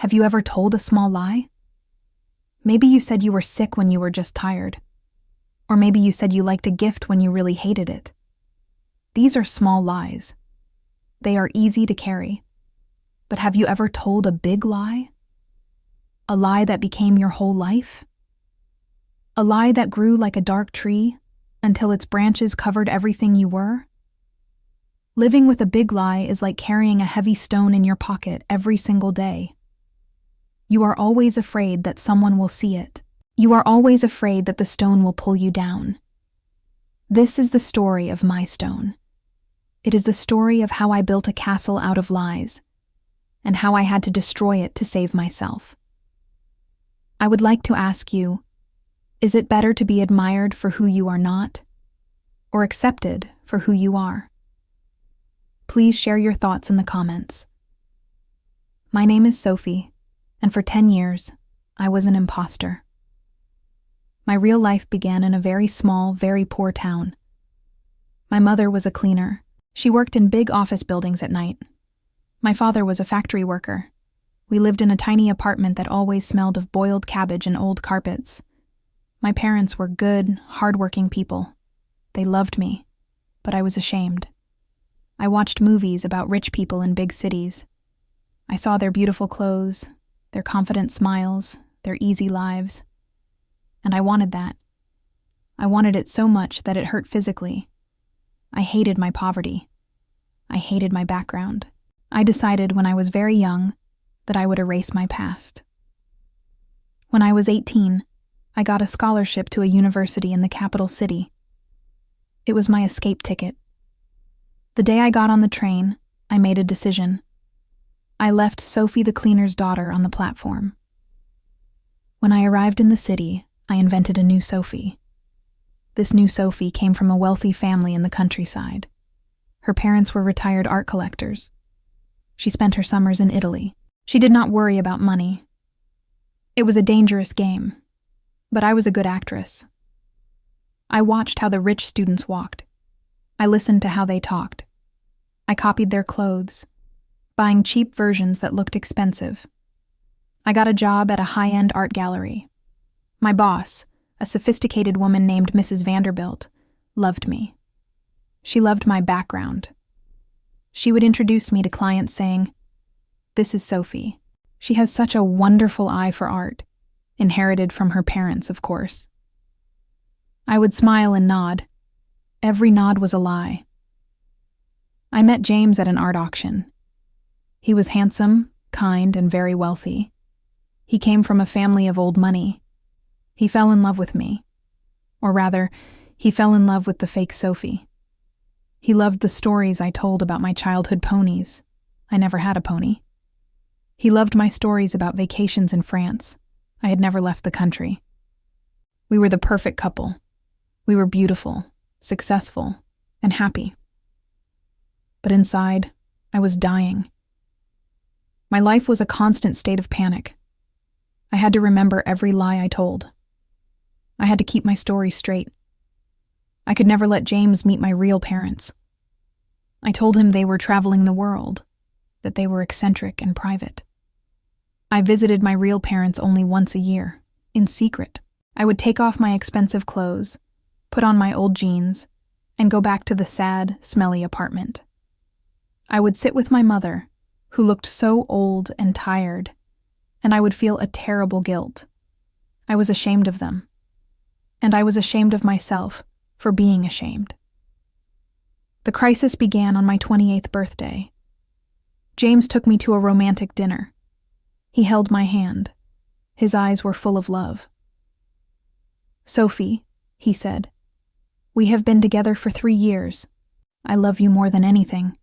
Have you ever told a small lie? Maybe you said you were sick when you were just tired. Or maybe you said you liked a gift when you really hated it. These are small lies. They are easy to carry. But have you ever told a big lie? A lie that became your whole life? A lie that grew like a dark tree until its branches covered everything you were? Living with a big lie is like carrying a heavy stone in your pocket every single day. You are always afraid that someone will see it. You are always afraid that the stone will pull you down. This is the story of my stone. It is the story of how I built a castle out of lies, and how I had to destroy it to save myself. I would like to ask you, is it better to be admired for who you are not, or accepted for who you are? Please share your thoughts in the comments. My name is Sophie, and for 10 years, I was an imposter. My real life began in a very small, very poor town. My mother was a cleaner. She worked in big office buildings at night. My father was a factory worker. We lived in a tiny apartment that always smelled of boiled cabbage and old carpets. My parents were good, hard-working people. They loved me, but I was ashamed. I watched movies about rich people in big cities. I saw their beautiful clothes, their confident smiles, their easy lives. And I wanted that. I wanted it so much that it hurt physically. I hated my poverty. I hated my background. I decided when I was very young that I would erase my past. When I was 18, I got a scholarship to a university in the capital city. It was my escape ticket. The day I got on the train, I made a decision. I left Sophie the cleaner's daughter on the platform. When I arrived in the city, I invented a new Sophie. This new Sophie came from a wealthy family in the countryside. Her parents were retired art collectors. She spent her summers in Italy. She did not worry about money. It was a dangerous game, but I was a good actress. I watched how the rich students walked. I listened to how they talked. I copied their clothes, buying cheap versions that looked expensive. I got a job at a high-end art gallery. My boss, a sophisticated woman named Mrs. Vanderbilt, loved me. She loved my background. She would introduce me to clients saying, "This is Sophie. She has such a wonderful eye for art," inherited from her parents, of course. I would smile and nod. Every nod was a lie. I met James at an art auction. He was handsome, kind, and very wealthy. He came from a family of old money. He fell in love with me. Or rather, he fell in love with the fake Sophie. He loved the stories I told about my childhood ponies. I never had a pony. He loved my stories about vacations in France. I had never left the country. We were the perfect couple. We were beautiful, successful, and happy. But inside, I was dying. My life was a constant state of panic. I had to remember every lie I told. I had to keep my story straight. I could never let James meet my real parents. I told him they were traveling the world, that they were eccentric and private. I visited my real parents only once a year, in secret. I would take off my expensive clothes, put on my old jeans, and go back to the sad, smelly apartment. I would sit with my mother, who looked so old and tired, and I would feel a terrible guilt. I was ashamed of them. And I was ashamed of myself for being ashamed. The crisis began on my 28th birthday. James took me to a romantic dinner. He held my hand. His eyes were full of love. "Sophie," he said, "we have been together for 3 years. I love you more than anything.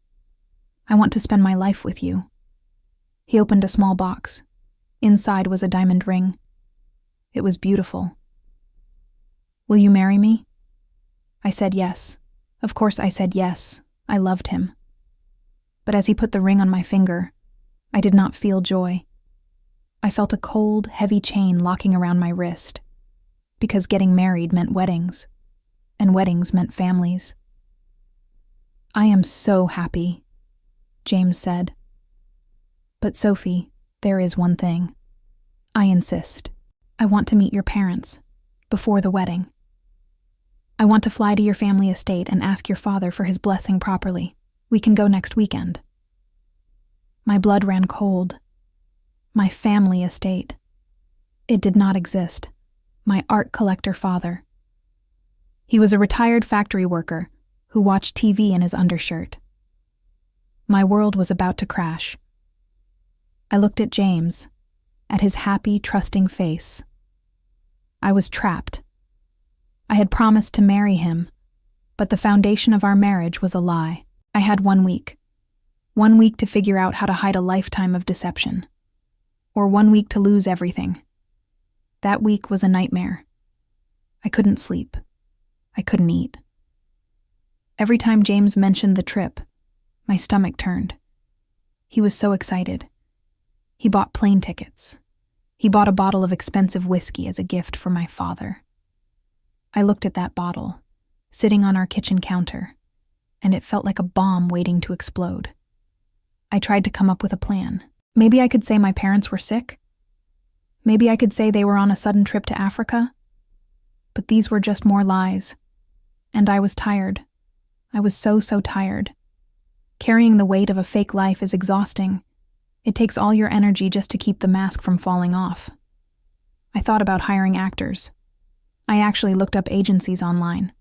I want to spend my life with you." He opened a small box. Inside was a diamond ring. It was beautiful. "Will you marry me?" I said yes. Of course I said yes. I loved him. But as he put the ring on my finger, I did not feel joy. I felt a cold, heavy chain locking around my wrist, because getting married meant weddings, and weddings meant families. "I am so happy," James said. "But Sophie, There is one thing. I insist. I want to meet your parents. Before the wedding. I want to fly to your family estate and ask your father for his blessing properly. We can go next weekend. My blood ran cold. My family estate. It did not exist. My art collector father. He was a retired factory worker who watched TV in his undershirt. My world was about to crash. I looked at James, at his happy, trusting face. I was trapped. I had promised to marry him, but the foundation of our marriage was a lie. I had 1 week. 1 week to figure out how to hide a lifetime of deception. Or 1 week to lose everything. That week was a nightmare. I couldn't sleep. I couldn't eat. Every time James mentioned the trip, my stomach turned. He was so excited. He bought plane tickets. He bought a bottle of expensive whiskey as a gift for my father. I looked at that bottle, sitting on our kitchen counter, and it felt like a bomb waiting to explode. I tried to come up with a plan. Maybe I could say my parents were sick. Maybe I could say they were on a sudden trip to Africa. But these were just more lies. And I was tired. I was so tired. Carrying the weight of a fake life is exhausting. It takes all your energy just to keep the mask from falling off. I thought about hiring actors. I actually looked up agencies online.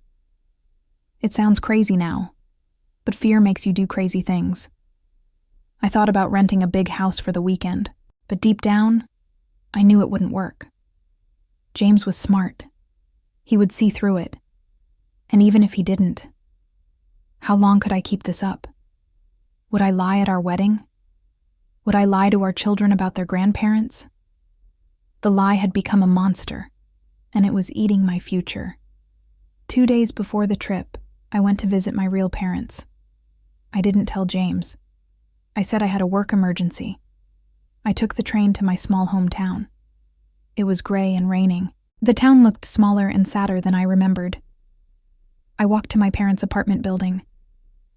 It sounds crazy now, but fear makes you do crazy things. I thought about renting a big house for the weekend, but deep down, I knew it wouldn't work. James was smart. He would see through it. And even if he didn't, how long could I keep this up? Would I lie at our wedding? Would I lie to our children about their grandparents? The lie had become a monster, and it was eating my future. 2 days before the trip, I went to visit my real parents. I didn't tell James. I said I had a work emergency. I took the train to my small hometown. It was gray and raining. The town looked smaller and sadder than I remembered. I walked to my parents' apartment building.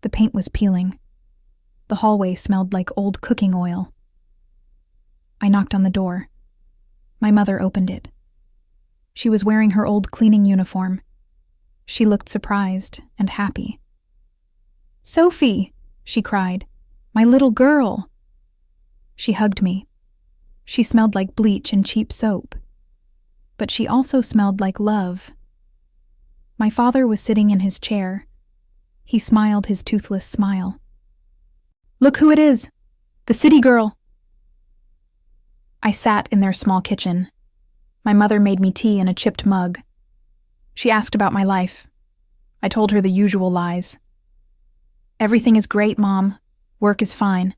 The paint was peeling. The hallway smelled like old cooking oil. I knocked on the door. My mother opened it. She was wearing her old cleaning uniform. She looked surprised and happy. "Sophie," she cried, "my little girl." She hugged me. She smelled like bleach and cheap soap. But she also smelled like love. My father was sitting in his chair. He smiled his toothless smile. "Look who it is! The city girl!" I sat in their small kitchen. My mother made me tea in a chipped mug. She asked about my life. I told her the usual lies. "Everything is great, Mom. Work is fine."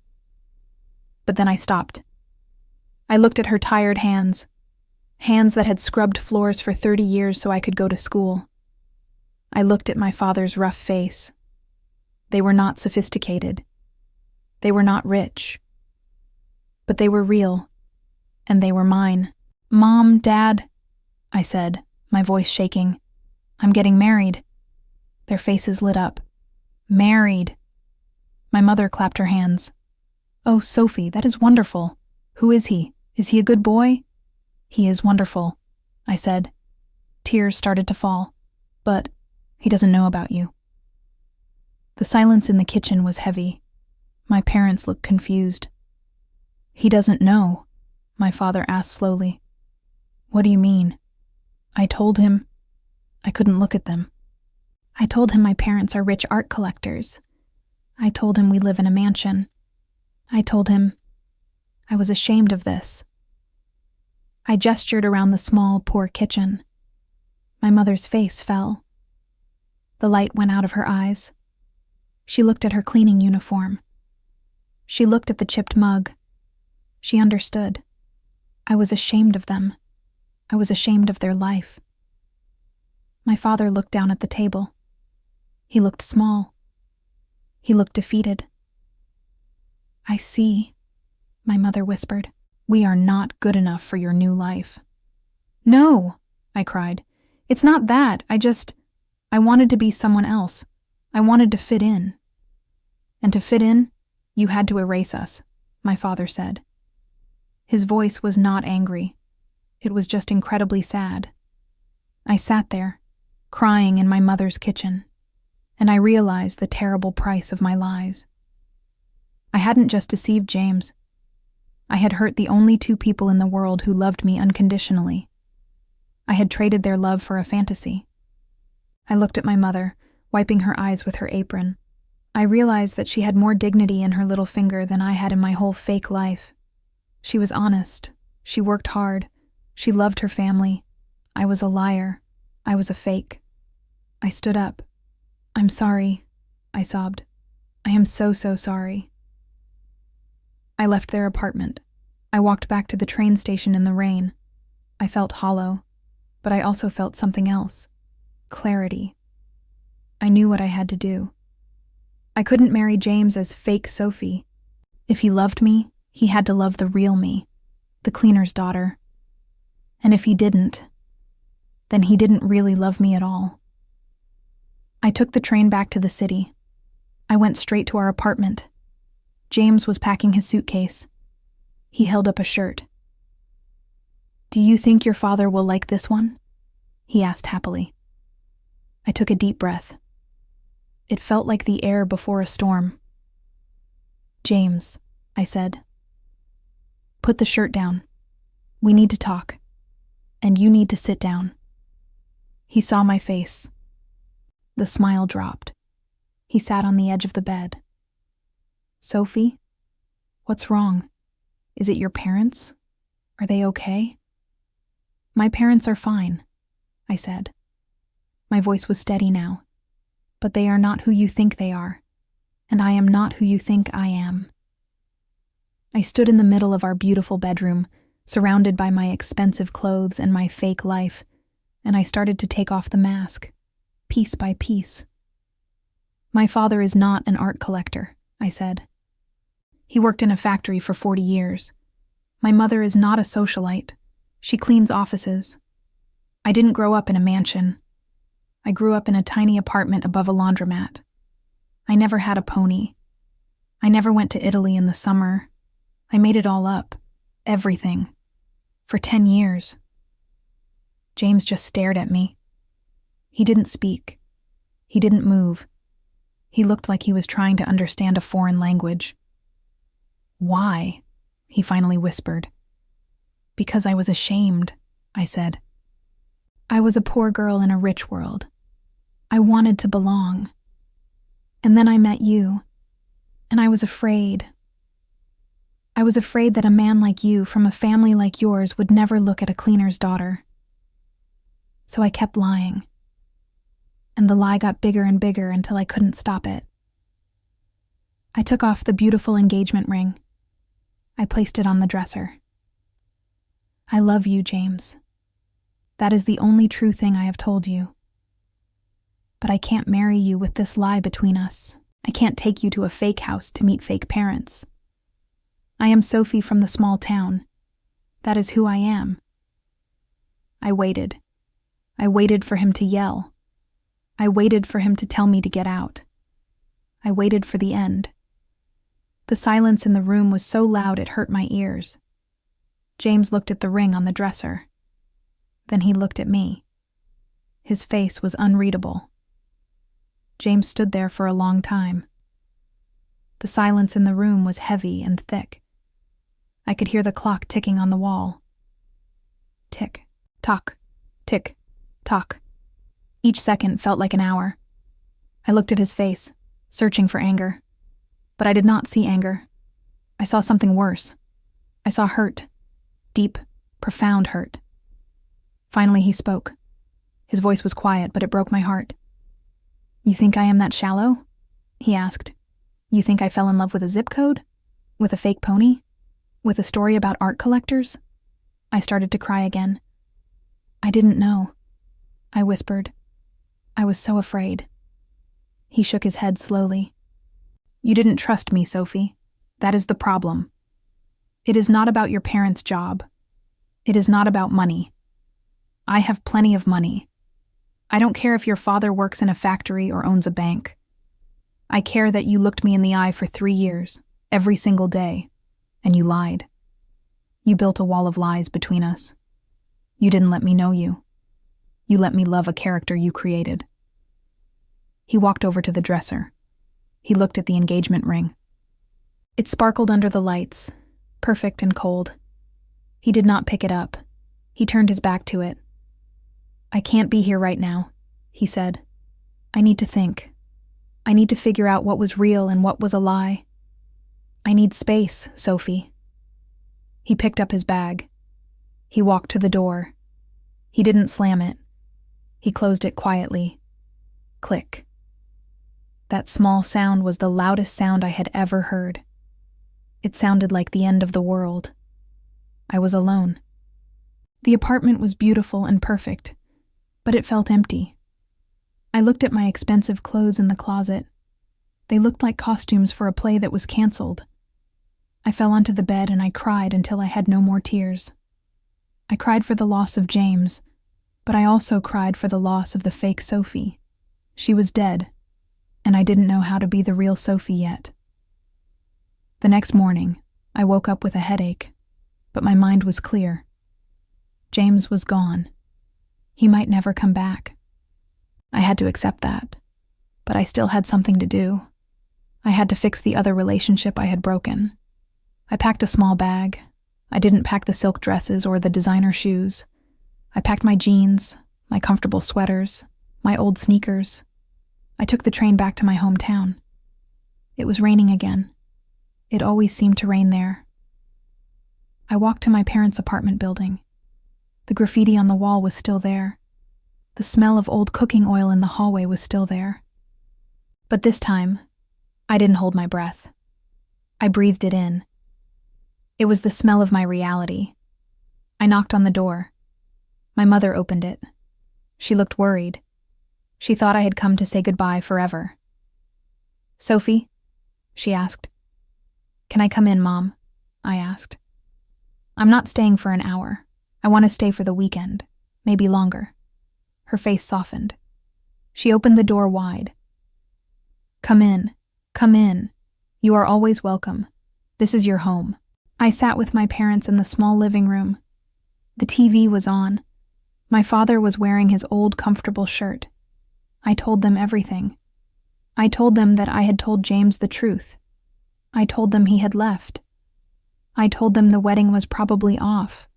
But then I stopped. I looked at her tired hands that had scrubbed floors for 30 years so I could go to school. I looked at my father's rough face. They were not sophisticated. They were not rich. But they were real, and they were mine. "Mom, Dad," I said, my voice shaking. "I'm getting married." Their faces lit up. "Married." My mother clapped her hands. "Oh, Sophie, that is wonderful. Who is he? Is he a good boy?" "He is wonderful," I said. Tears started to fall. "But he doesn't know about you." The silence in the kitchen was heavy. My parents looked confused. "He doesn't know," my father asked slowly. "What do you mean?" I told him. I couldn't look at them. I told him my parents are rich art collectors. I told him we live in a mansion. I told him I was ashamed of this. I gestured around the small, poor kitchen. My mother's face fell. The light went out of her eyes. She looked at her cleaning uniform. She looked at the chipped mug. She understood. I was ashamed of them. I was ashamed of their life. My father looked down at the table. He looked small. He looked defeated. "I see," my mother whispered. "We are not good enough for your new life." "No," I cried. "It's not that. I wanted to be someone else. I wanted to fit in." "And to fit in, you had to erase us," my father said. His voice was not angry. It was just incredibly sad. I sat there, crying in my mother's kitchen, and I realized the terrible price of my lies. I hadn't just deceived James. I had hurt the only two people in the world who loved me unconditionally. I had traded their love for a fantasy. I looked at my mother, wiping her eyes with her apron. I realized that she had more dignity in her little finger than I had in my whole fake life. She was honest. She worked hard. She loved her family. I was a liar. I was a fake. I stood up. "I'm sorry," I sobbed. "I am so sorry." I left their apartment. I walked back to the train station in the rain. I felt hollow, but I also felt something else. Clarity. I knew what I had to do. I couldn't marry James as fake Sophie. If he loved me, he had to love the real me, the cleaner's daughter. And if he didn't, then he didn't really love me at all. I took the train back to the city. I went straight to our apartment. James was packing his suitcase. He held up a shirt. "Do you think your father will like this one?" he asked happily. I took a deep breath. It felt like the air before a storm. "James," I said, "put the shirt down. We need to talk. And you need to sit down." He saw my face. The smile dropped. He sat on the edge of the bed. "Sophie, what's wrong? Is it your parents? Are they okay?" "My parents are fine," I said. My voice was steady now. "But they are not who you think they are, and I am not who you think I am." I stood in the middle of our beautiful bedroom, surrounded by my expensive clothes and my fake life, and I started to take off the mask, piece by piece. "My father is not an art collector," I said. "He worked in a factory for 40 years. My mother is not a socialite. She cleans offices. I didn't grow up in a mansion. I grew up in a tiny apartment above a laundromat. I never had a pony. I never went to Italy in the summer. I made it all up. Everything. For 10 years. James just stared at me. He didn't speak. He didn't move. He looked like he was trying to understand a foreign language. "Why?" he finally whispered. "Because I was ashamed," I said. "I was a poor girl in a rich world. I wanted to belong. And then I met you, and I was afraid. I was afraid that a man like you from a family like yours would never look at a cleaner's daughter. So I kept lying. And the lie got bigger and bigger until I couldn't stop it. I took off the beautiful engagement ring. I placed it on the dresser. I love you, James. That is the only true thing I have told you. But I can't marry you with this lie between us. I can't take you to a fake house to meet fake parents. I am Sophie from the small town. That is who I am." I waited. I waited for him to yell. I waited for him to tell me to get out. I waited for the end. The silence in the room was so loud it hurt my ears. James looked at the ring on the dresser. Then he looked at me. His face was unreadable. James stood there for a long time. The silence in the room was heavy and thick. I could hear the clock ticking on the wall. Tick, tock, tick, tock. Each second felt like an hour. I looked at his face, searching for anger. But I did not see anger. I saw something worse. I saw hurt. Deep, profound hurt. Finally he spoke. His voice was quiet, but it broke my heart. "You think I am that shallow?" he asked. "You think I fell in love with a zip code? With a fake pony? With a story about art collectors?" I started to cry again. "I didn't know," I whispered. "I was so afraid." He shook his head slowly. "You didn't trust me, Sophie. That is the problem. It is not about your parents' job. It is not about money. I have plenty of money. I don't care if your father works in a factory or owns a bank. I care that you looked me in the eye for 3 years, every single day, and you lied. You built a wall of lies between us. You didn't let me know you. You let me love a character you created." He walked over to the dresser. He looked at the engagement ring. It sparkled under the lights, perfect and cold. He did not pick it up. He turned his back to it. "I can't be here right now," he said. "I need to think. I need to figure out what was real and what was a lie. I need space, Sophie." He picked up his bag. He walked to the door. He didn't slam it. He closed it quietly. Click. That small sound was the loudest sound I had ever heard. It sounded like the end of the world. I was alone. The apartment was beautiful and perfect, but it felt empty. I looked at my expensive clothes in the closet. They looked like costumes for a play that was canceled. I fell onto the bed and I cried until I had no more tears. I cried for the loss of James, but I also cried for the loss of the fake Sophie. She was dead, and I didn't know how to be the real Sophie yet. The next morning, I woke up with a headache, but my mind was clear. James was gone. He might never come back. I had to accept that, but I still had something to do. I had to fix the other relationship I had broken. I packed a small bag. I didn't pack the silk dresses or the designer shoes. I packed my jeans, my comfortable sweaters, my old sneakers. I took the train back to my hometown. It was raining again. It always seemed to rain there. I walked to my parents' apartment building. The graffiti on the wall was still there. The smell of old cooking oil in the hallway was still there. But this time, I didn't hold my breath. I breathed it in. It was the smell of my reality. I knocked on the door. My mother opened it. She looked worried. She thought I had come to say goodbye forever. "Sophie?" she asked. "Can I come in, Mom?" I asked. "I'm not staying for an hour. I want to stay for the weekend, maybe longer." Her face softened. She opened the door wide. Come in. Come in. You are always welcome. This is your home." I sat with my parents in the small living room. The TV was on. My father was wearing his old comfortable shirt. I told them everything. I told them that I had told James the truth. I told them he had left. I told them the wedding was probably off.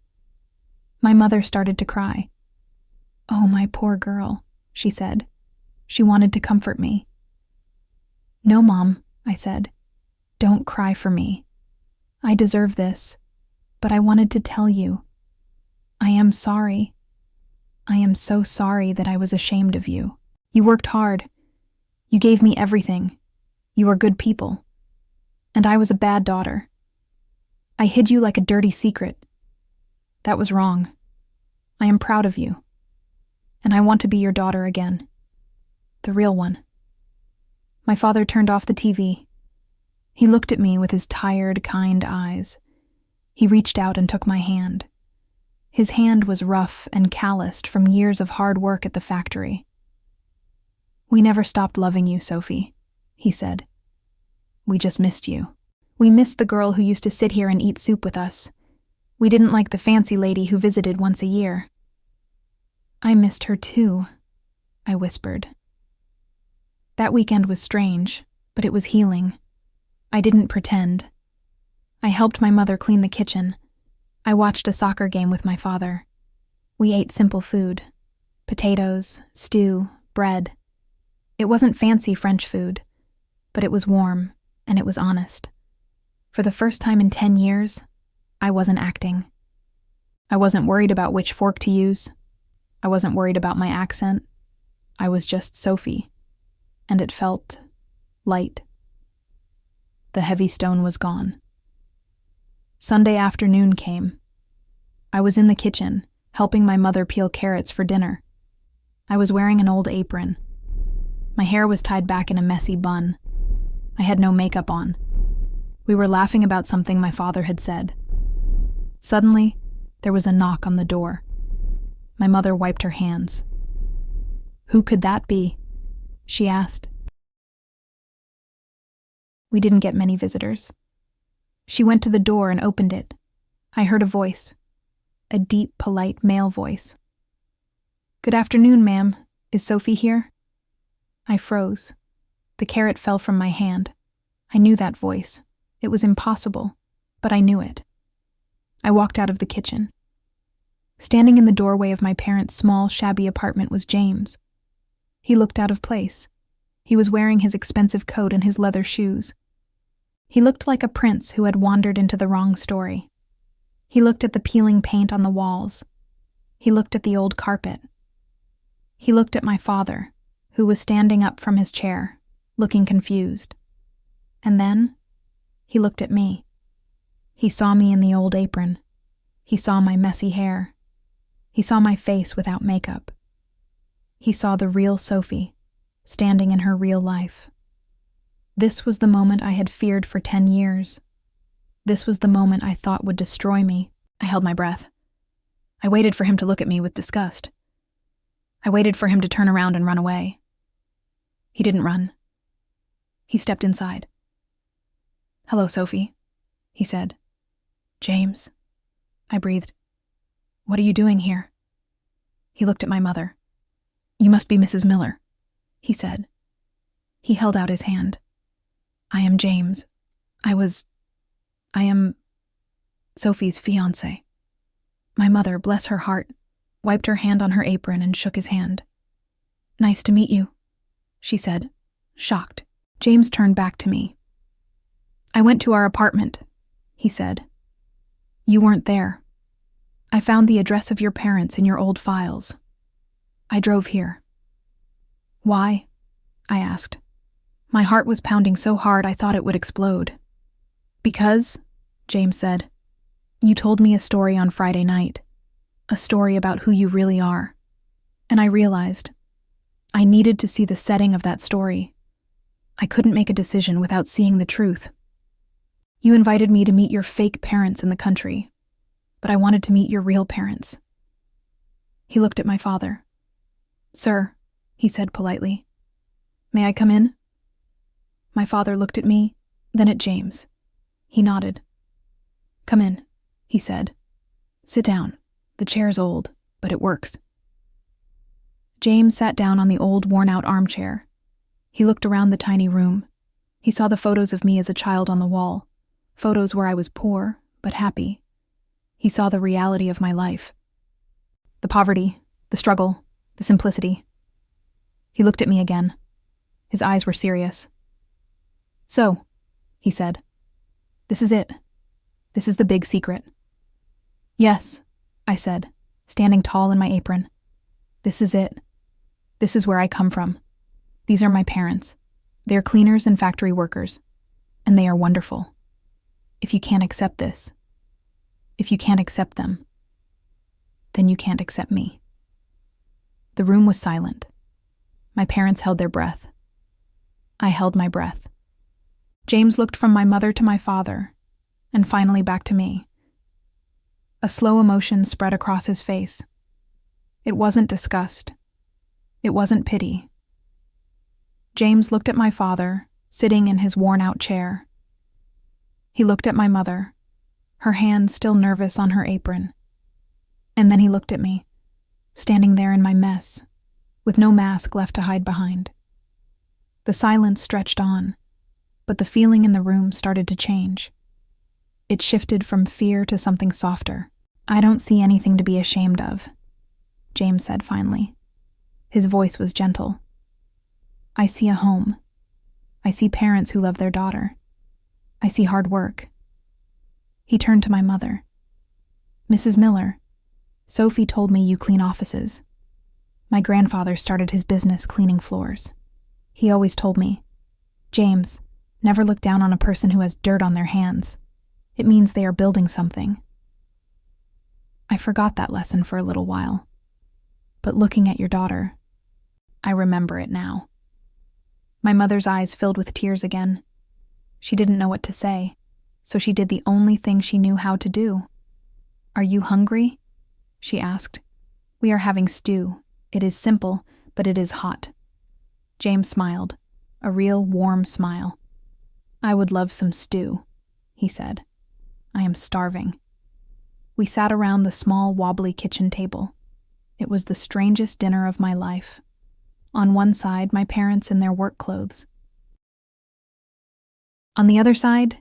My mother started to cry. "Oh, my poor girl," she said. She wanted to comfort me. "No, Mom," I said. "Don't cry for me. I deserve this, but I wanted to tell you. I am sorry. I am so sorry that I was ashamed of you. You worked hard. You gave me everything. You are good people. And I was a bad daughter. I hid you like a dirty secret. That was wrong. I am proud of you. And I want to be your daughter again. The real one." My father turned off the TV. He looked at me with his tired, kind eyes. He reached out and took my hand. His hand was rough and calloused from years of hard work at the factory. "We never stopped loving you, Sophie," he said. "We just missed you. We missed the girl who used to sit here and eat soup with us. We didn't like the fancy lady who visited once a year." "I missed her too," I whispered. That weekend was strange, but it was healing. I didn't pretend. I helped my mother clean the kitchen. I watched a soccer game with my father. We ate simple food: potatoes, stew, bread. It wasn't fancy French food, but it was warm, and it was honest. For the first time in 10 years, I wasn't acting. I wasn't worried about which fork to use. I wasn't worried about my accent. I was just Sophie, and it felt light. The heavy stone was gone. Sunday afternoon came. I was in the kitchen, helping my mother peel carrots for dinner. I was wearing an old apron. My hair was tied back in a messy bun. I had no makeup on. We were laughing about something my father had said. Suddenly, there was a knock on the door. My mother wiped her hands. "Who could that be?" she asked. We didn't get many visitors. She went to the door and opened it. I heard a voice, a deep, polite male voice. "Good afternoon, ma'am. Is Sophie here?" I froze. The carrot fell from my hand. I knew that voice. It was impossible, but I knew it. I walked out of the kitchen. Standing in the doorway of my parents' small, shabby apartment was James. He looked out of place. He was wearing his expensive coat and his leather shoes. He looked like a prince who had wandered into the wrong story. He looked at the peeling paint on the walls. He looked at the old carpet. He looked at my father, who was standing up from his chair, looking confused. And then, he looked at me. He saw me in the old apron. He saw my messy hair. He saw my face without makeup. He saw the real Sophie, standing in her real life. This was the moment I had feared for 10 years. This was the moment I thought would destroy me. I held my breath. I waited for him to look at me with disgust. I waited for him to turn around and run away. He didn't run. He stepped inside. "Hello, Sophie," he said. "James," I breathed. "What are you doing here?" He looked at my mother. "You must be Mrs. Miller," he said. He held out his hand. "I am James. I am Sophie's fiancé." My mother, bless her heart, wiped her hand on her apron and shook his hand. "Nice to meet you," she said, shocked. James turned back to me. "I went to our apartment," he said. "You weren't there. I found the address of your parents in your old files. I drove here." "Why?" I asked. My heart was pounding so hard I thought it would explode. "Because," James said, "you told me a story on Friday night, a story about who you really are. And I realized I needed to see the setting of that story. I couldn't make a decision without seeing the truth. You invited me to meet your fake parents in the country, but I wanted to meet your real parents." He looked at my father. "Sir," he said politely, "may I come in?" My father looked at me, then at James. He nodded. "Come in," he said. "Sit down. The chair's old, but it works." James sat down on the old, worn-out armchair. He looked around the tiny room. He saw the photos of me as a child on the wall, photos where I was poor, but happy. He saw the reality of my life. The poverty, the struggle, the simplicity. He looked at me again. His eyes were serious. "So," he said, "this is it. This is the big secret." "Yes," I said, standing tall in my apron. "This is it. This is where I come from. These are my parents. They are cleaners and factory workers, and they are wonderful. If you can't accept this, if you can't accept them, then you can't accept me." The room was silent. My parents held their breath. I held my breath. James looked from my mother to my father, and finally back to me. A slow emotion spread across his face. It wasn't disgust. It wasn't pity. James looked at my father, sitting in his worn-out chair. He looked at my mother, her hand still nervous on her apron. And then he looked at me, standing there in my mess, with no mask left to hide behind. The silence stretched on, but the feeling in the room started to change. It shifted from fear to something softer. "I don't see anything to be ashamed of," James said finally. His voice was gentle. "I see a home. I see parents who love their daughter. I see hard work." He turned to my mother. "Mrs. Miller, Sophie told me you clean offices. My grandfather started his business cleaning floors. He always told me, 'James, never look down on a person who has dirt on their hands. It means they are building something.' I forgot that lesson for a little while. But looking at your daughter, I remember it now." My mother's eyes filled with tears again. She didn't know what to say, so she did the only thing she knew how to do. "Are you hungry?" she asked. "We are having stew. It is simple, but it is hot." James smiled, a real warm smile. "I would love some stew," he said. "I am starving." We sat around the small, wobbly kitchen table. It was the strangest dinner of my life. On one side, my parents in their work clothes. On the other side,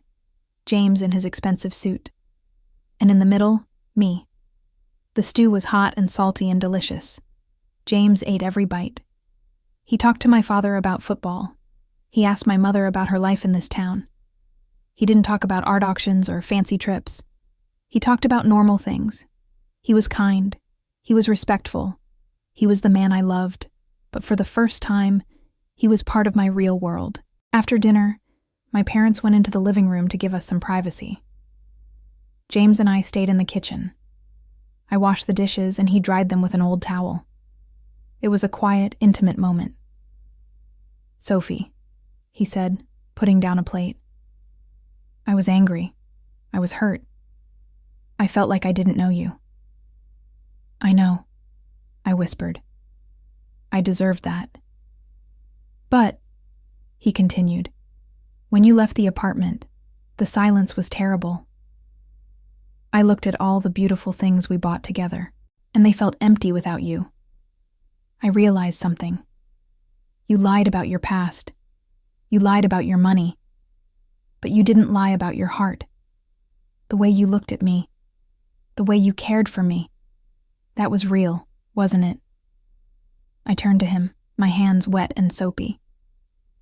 James in his expensive suit. And in the middle, me. The stew was hot and salty and delicious. James ate every bite. He talked to my father about football. He asked my mother about her life in this town. He didn't talk about art auctions or fancy trips. He talked about normal things. He was kind. He was respectful. He was the man I loved. But for the first time, he was part of my real world. After dinner, my parents went into the living room to give us some privacy. James and I stayed in the kitchen. I washed the dishes and he dried them with an old towel. It was a quiet, intimate moment. "Sophie," he said, putting down a plate. I was angry. I was hurt. I felt like I didn't know you. "I know," I whispered. "I deserved that." "But," he continued, "when you left the apartment, the silence was terrible. I looked at all the beautiful things we bought together, and they felt empty without you. I realized something. You lied about your past. You lied about your money. But you didn't lie about your heart. The way you looked at me. The way you cared for me. That was real, wasn't it?" I turned to him, my hands wet and soapy.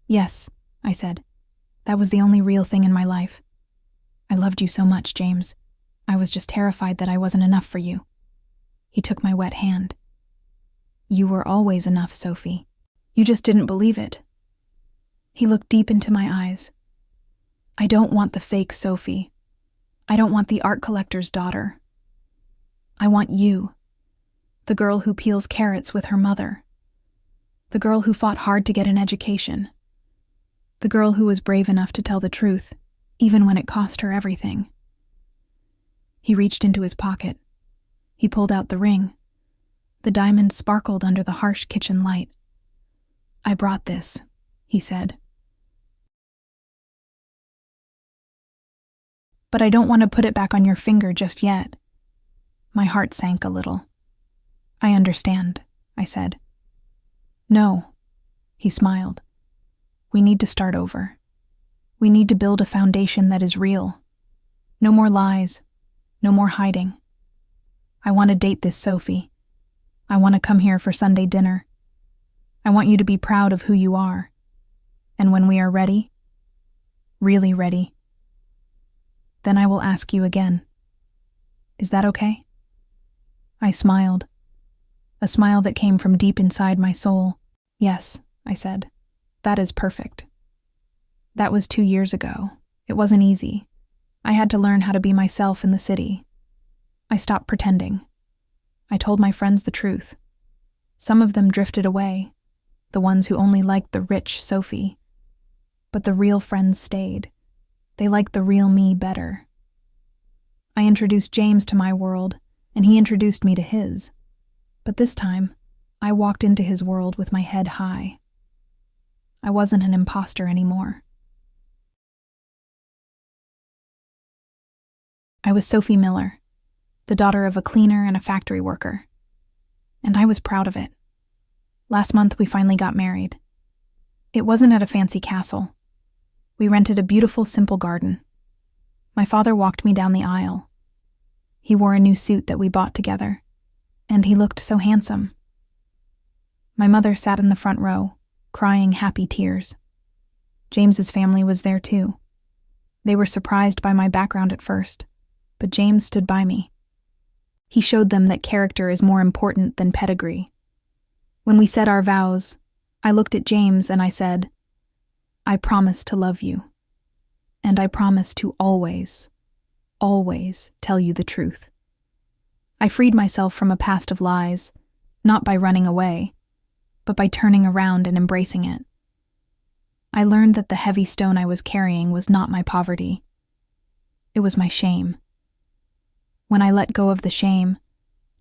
"Yes," I said. "That was the only real thing in my life. I loved you so much, James. I was just terrified that I wasn't enough for you." He took my wet hand. "You were always enough, Sophie. You just didn't believe it." He looked deep into my eyes. "I don't want the fake Sophie. I don't want the art collector's daughter. I want you, the girl who peels carrots with her mother, the girl who fought hard to get an education, the girl who was brave enough to tell the truth, even when it cost her everything." He reached into his pocket. He pulled out the ring. The diamond sparkled under the harsh kitchen light. "I brought this," he said. "But I don't want to put it back on your finger just yet." My heart sank a little. "I understand," I said. "No," he smiled. "We need to start over. We need to build a foundation that is real. No more lies. No more hiding. I want to date this Sophie. I want to come here for Sunday dinner. I want you to be proud of who you are. And when we are ready, really ready, then I will ask you again. Is that okay?" I smiled, a smile that came from deep inside my soul. "Yes," I said. "That is perfect." That was 2 years ago. It wasn't easy. I had to learn how to be myself in the city. I stopped pretending. I told my friends the truth. Some of them drifted away, the ones who only liked the rich Sophie. But the real friends stayed. They liked the real me better. I introduced James to my world, and he introduced me to his. But this time, I walked into his world with my head high. I wasn't an imposter anymore. I was Sophie Miller, the daughter of a cleaner and a factory worker. And I was proud of it. Last month, we finally got married. It wasn't at a fancy castle. We rented a beautiful, simple garden. My father walked me down the aisle. He wore a new suit that we bought together, and he looked so handsome. My mother sat in the front row, crying happy tears. James's family was there too. They were surprised by my background at first, but James stood by me. He showed them that character is more important than pedigree. When we said our vows, I looked at James and I said, "I promise to love you, and I promise to always, always tell you the truth." I freed myself from a past of lies, not by running away, but by turning around and embracing it. I learned that the heavy stone I was carrying was not my poverty. It was my shame. When I let go of the shame,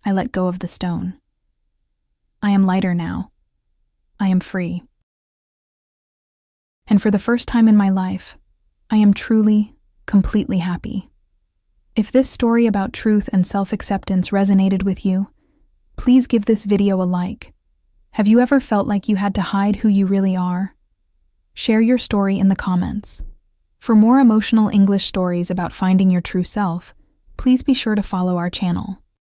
I let go of the stone. I am lighter now. I am free. And for the first time in my life, I am truly, completely happy. If this story about truth and self-acceptance resonated with you, please give this video a like. Have you ever felt like you had to hide who you really are? Share your story in the comments. For more emotional English stories about finding your true self, please be sure to follow our channel.